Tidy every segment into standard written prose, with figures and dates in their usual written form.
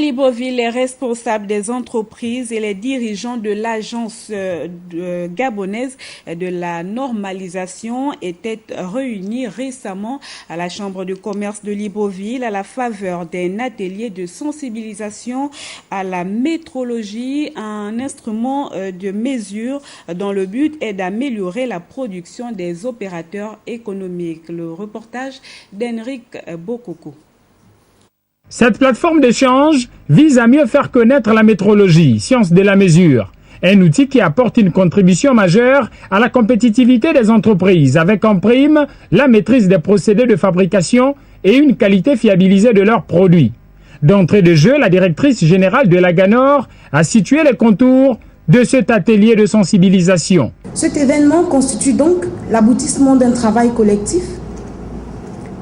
Libreville, les responsables des entreprises et les dirigeants de l'agence gabonaise de la normalisation étaient réunis récemment à la Chambre de commerce de Libreville à la faveur d'un atelier de sensibilisation à la métrologie, un instrument de mesure dont le but est d'améliorer la production des opérateurs économiques. Le reportage d'Henrik Bokoko. Cette plateforme d'échange vise à mieux faire connaître la métrologie, science de la mesure, un outil qui apporte une contribution majeure à la compétitivité des entreprises, avec en prime la maîtrise des procédés de fabrication et une qualité fiabilisée de leurs produits. D'entrée de jeu, la directrice générale de la GANOR a situé les contours de cet atelier de sensibilisation. Cet événement constitue donc l'aboutissement d'un travail collectif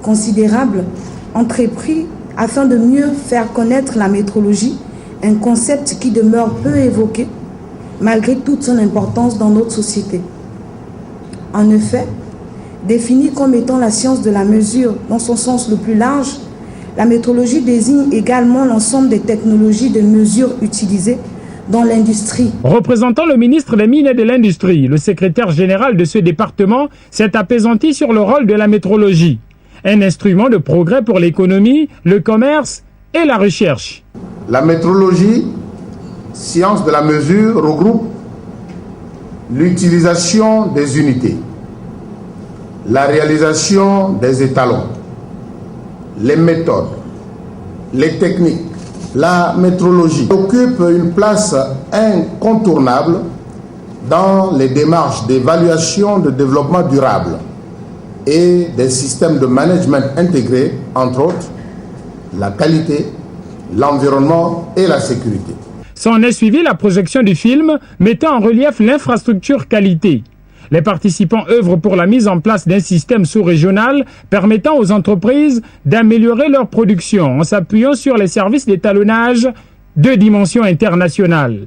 considérable, entrepris afin de mieux faire connaître la métrologie, un concept qui demeure peu évoqué malgré toute son importance dans notre société. En effet, définie comme étant la science de la mesure dans son sens le plus large, la métrologie désigne également l'ensemble des technologies de mesure utilisées dans l'industrie. Représentant le ministre des Mines et de l'Industrie, le secrétaire général de ce département s'est appesanti sur le rôle de la métrologie. Un instrument de progrès pour l'économie, le commerce et la recherche. La métrologie, science de la mesure, regroupe l'utilisation des unités, la réalisation des étalons, les méthodes, les techniques. La métrologie occupe une place incontournable dans les démarches d'évaluation de développement durable et des systèmes de management intégrés, entre autres, la qualité, l'environnement et la sécurité. S'en est suivi la projection du film mettant en relief l'infrastructure qualité. Les participants œuvrent pour la mise en place d'un système sous-régional permettant aux entreprises d'améliorer leur production en s'appuyant sur les services d'étalonnage de dimension internationale.